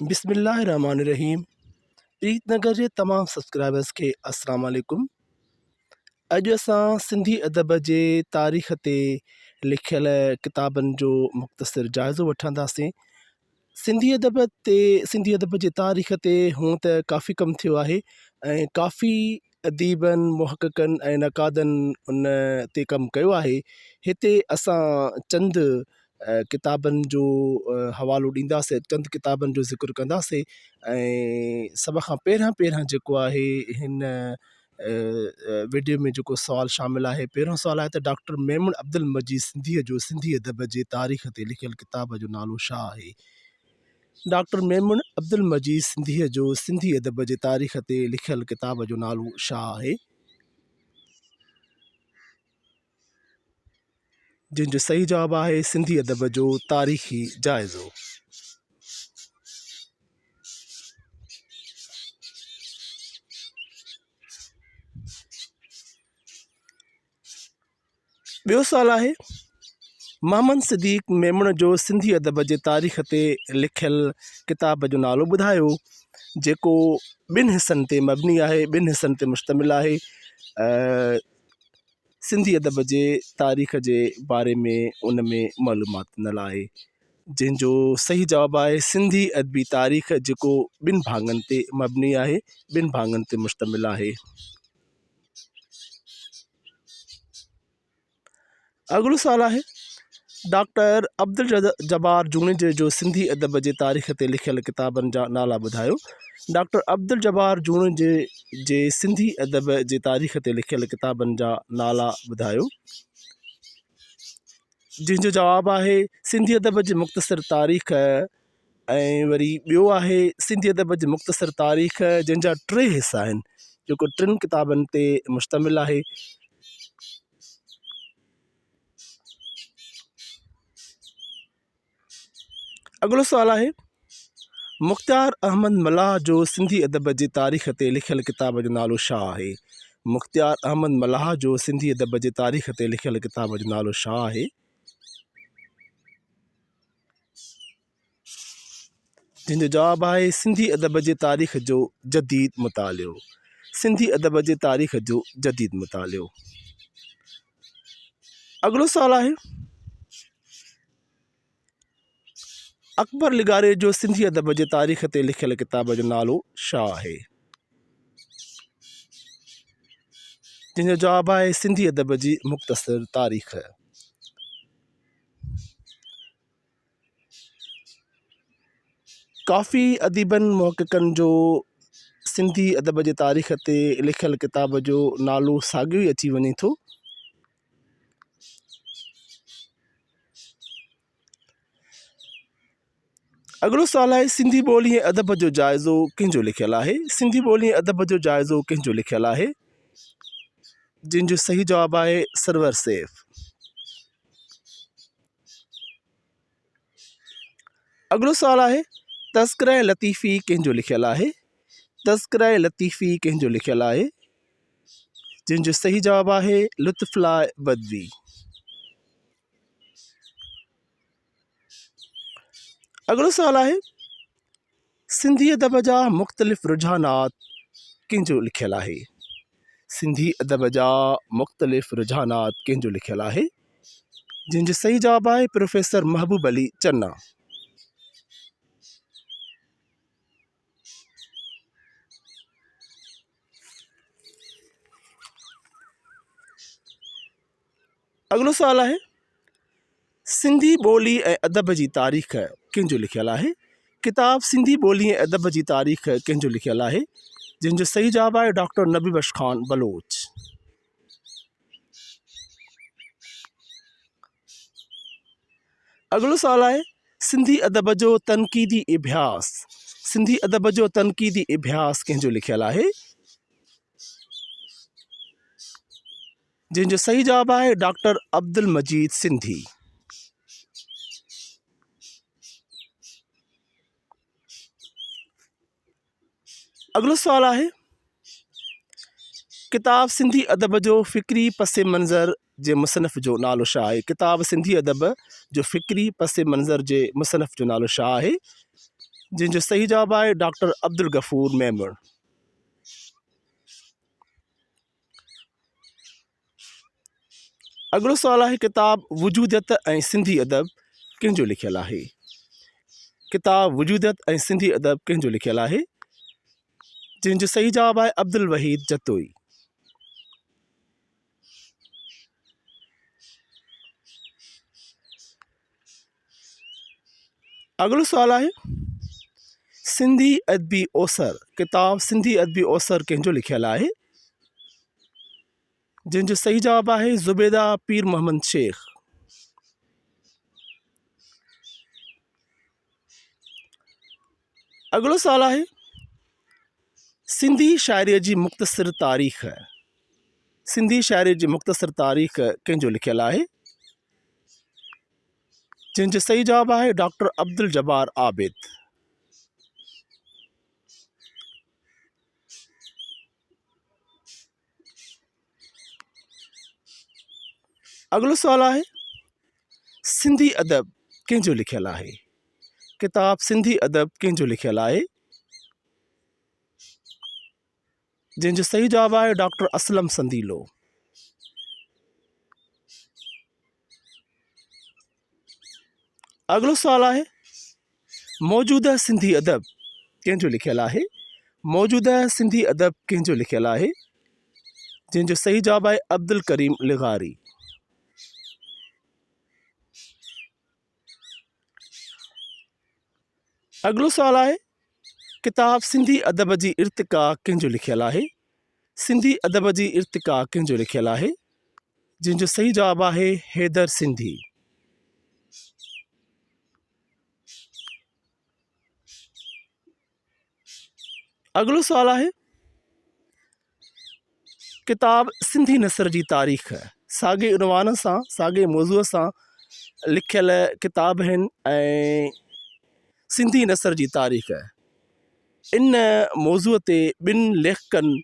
बिस्मिल्लाहिर्रहमानिर्रहीम। प्रीतनगर जे तमाम सब्सक्राइबर्स के अस्सलाम वालेकुम। अॼु असां सिंधी अदब जे तारीख़ ते लिखियल किताबनि जो मुख़्तसिर जाइज़ो वठंदासीं। सिंधी अदब जे तारीख़ ते हूअं त काफ़ी कमु थियो आहे ऐं काफ़ी अदीबनि, मुहक़क़नि ऐं नक़ादनि उन ते कमु कयो आहे। हिते असां चंद किताबनि जो हवालो ॾींदासीं, चंद किताबनि जो ज़िक्र कंदासीं ऐं सभ खां पहिरियां जेको आहे हिन वीडियो में जेको सुवाल शामिल आहे, पहिरियों सुवाल आहे त डॉक्टर मेमून अब्दुल मजीद सिंधीअ जो सिंधी अदब जे तारीख़ ते लिखियल किताब जो नालो छा आहे? डॉक्टर मेमून अब्दुल मजीद सिंधीअ जो सिंधी अदब जे तारीख़ ते लिखियल किताब जो नालो छा आहे? जिन जो सही जवाब आहे सिंधी अदब जो तारीख़ी जाइज़ो। ॿियो सुवाल आहे, मोहम्मद सिद्दीक़ मेमून जो सिंधी अदब जे तारीख़ ते लिखियल किताब जो नालो ॿुधायो जेको ॿिनि हिस्सनि ते मबनी आहे, ॿिनि हिस्सनि ते मुश्तमिल आहे। सिंधी अदब जे तारीख़ जे बारे में उन में मालूमात ॾिनल आहे। जिन जो सही जवाब आहे सिंधी अदबी तारीख़ जेको ॿिनि भाङनि ते मबनी आहे, ॿिनि भाङनि ते मुश्तमिल आहे। अॻिलो सुवाल आहे, डॉक्टर अब्दुल जब्बार जूनिजर जो सिंधी अदब जे तारीख़ ते लिखियल किताबनि जा नाला ॿुधायो। डॉक्टर अब्दुल जब्बार जूनिजर जे सिंधी अदब जे तारीख़ ते लिखियल किताबनि जा नाला ॿुधायो। जिन जो जवाब आहे सिंधी अदब जी मुख़्तसिर तारीख़ ऐं वरी ॿियो आहे सिंधी अदब जी मुख़्तसिर तारीख़ जंहिंजा 3 हिस्सा आहिनि, जेको 3 किताबनि ते मुश्तमिल आहे। अॻिलो सुवाल आहे, मुख़्तियार अहमद मल्लाह जो सिंधी अदब जे तारीख़ ते लिखियल किताब जो नालो छा आहे? मुख़्तियार अहमद मल्लाह जो सिंधी अदब जे तारीख़ ते लिखियल किताब जो नालो छा आहे? जिन जो जवाब आहे सिंधी अदब जे तारीख़ जो जदीद मुतालियो। सिंधी अदब जे तारीख़ जो जदीद मुतालियो। अॻिलो सुवाल आहे, अकबर लिगारे जो सिंधी अदब जे तारीख़ ते लिखियल किताब जो नालो छा आहे? जिन जो जवाब आहे सिंधी अदब जी मुख़्तसिर तारीख़। काफ़ी अदीबनि, मुहक़क़नि जो सिंधी अदब जे तारीख़ ते लिखियल किताब जो नालो साॻियो ई अची वञे थो। अॻिलो सुवाल आहे, सिंधी ॿोली ऐं अदब जो जाइज़ो कंहिंजो लिखियल आहे? सिंधी ॿोली ऐं अदब जो जाइज़ो कंहिंजो लिखियल आहे? जिन जो सही जवाब आहे सरवर सैफ़। अॻिलो सुवाल आहे, तज़किरा लतीफ़ी कंहिंजो लिखियल आहे? तज़किरा लतीफ़ी कंहिंजो लिखियल आहे? जिन जो सही जवाब आहे लुत्फ़ुल्लाह बदवी। अॻिलो सुवाल आहे, सिंधी अदब जा मुख़्तलिफ़ रुझानात कंहिंजो लिखियल आहे? सिंधी अदब जा मुख़्तलिफ़ रुझानात कंहिंजो लिखियल आहे? जिन जो सही जवाब आहे प्रोफेसर महबूब अली चन्ना। अॻिलो सुवाल आहे, सिंधी ॿोली ऐं अदब जी तारीख़ कंहिंजो लिखियल आहे? किताब सिंधी ॿोली ऐं अदब जी तारीख़ कंहिंजो लिखियल आहे? जिन जो सही जवाब आहे डॉक्टर नबी बख्श खान बलोच। अॻिलो सुवाल आहे, सिंधी अदब जो तनक़ीदी इब्यास, सिंधी अदब जो तनक़ीदी इब्यास कंहिंजो लिखियल आहे? जिन जो सही जवाब आहे डॉक्टर अब्दुल मजीद सिंधी। अॻिलो सुवाल आहे, किताब सिंधी अदब जो फ़िक्री पस मंज़र जे मुसनफ़ जो नालो छा आहे? किताब सिंधी अदब जो फ़िक्री पस मंज़र जे मुसनफ़ जो नालो छा आहे? जंहिंजो सही जवाबु आहे डॉक्टर अब्दुल गफ़ूर मेमण। अॻिलो सुवालु आहे किताब वजूदियत ऐं सिंधी अदब कंहिंजो लिखियलु आहे? किताब वजूदियत ऐं सिंधी अदब कंहिंजो लिखियलु आहे? जंहिंजो सही जवाबु आहे अब्दुल वहीद जतोई। अॻिलो सुवालु आहे सिंधी अदबी ओसर, किताब सिंधी अदबी ओसर कंहिंजो लिखियलु आहे? जंहिंजो सही जवाबु आहे ज़ुबैदा पीर मोहम्मद शेख। अॻिलो सुवालु आहे सिंधी शाइरीअ जी मुख़्तसिर तारीख़, सिंधी शाइरीअ जी मुख़्तसिर तारीख़ कंहिंजो लिखियलु आहे? जंहिंजो सही जवाबु आहे डॉक्टर अब्दुल जब्बार आबिद। अॻिलो सुवालु आहे सिंधी अदब कंहिंजो लिखियलु आहे? किताब सिंधी अदब कंहिंजो लिखियलु आहे? जंहिंजो सही जवाबु आहे डॉक्टर असलम संदीलो। अॻिलो सुवालु आहे मौजूदा सिंधी अदब कंहिंजो लिखियलु आहे? मौजूदा सिंधी अदब कंहिंजो लिखियलु आहे? जंहिंजो सही जवाबु आहे अब्दुल करीम लिगारी। अॻिलो सुवालु आहे किताब सिंधी अदब जी इर्तिका कंहिंजो लिखियलु आहे? सिंधी अदब जी इर्तिका कंहिंजो लिखियलु आहे? जंहिंजो सही जवाबु आहे हैदर सिंधी। अॻिलो सुवालु आहे किताब सिंधी नसर जी तारीख़, साॻे उनवान सां साॻे मौज़ूअ सां लिखियल किताब आहिनि ऐं सिंधी नसर जी तारीख़ इन मौज़ूअ ते ॿिनि लेखकनि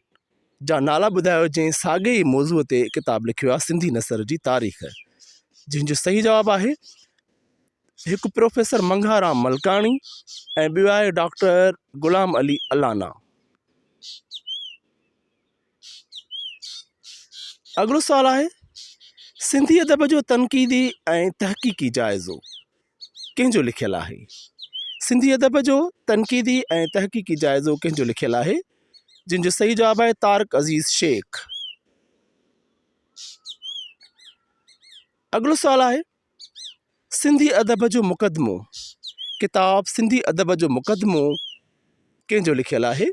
जा नाला ॿुधायो जंहिं साॻे ई मौज़ूअ ते किताब लिखियो आहे सिंधी नसर जी तारीख़। जंहिंजो सही जवाबु आहे हिकु प्रोफेसर मंघाराम मलकाणी ऐं ॿियो आहे डॉक्टर ग़ुलाम अली अलाना। अॻिलो सुवालु आहे सिंधी अदब जो तनक़ीदी ऐं तहक़ीक़ी जाइज़ो कंहिंजो लिखियलु आहे? सिंधी अदब जो तनक़ीदी ऐं तहक़ीक़ी जाइज़ो कंहिंजो लिखियलु आहे? जंहिंजो सही जवाबु आहे तारिक अज़ीज़ शेख। अॻिलो सुवालु आहे सिंधी अदब जो मुक़दमो, किताब सिंधी अदब जो मुक़दमो कंहिंजो लिखियलु आहे?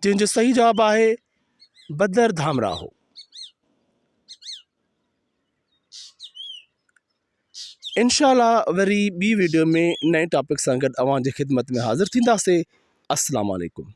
जंहिंजो सही जवाबु आहे बदर धामराहो। इंशाअल्लाह वरी ॿी वीडियो में नए टॉपिक सां गॾु अव्हां जी ख़िदमत में हाज़िर थींदासीं। अस्सलाम वालेकुम।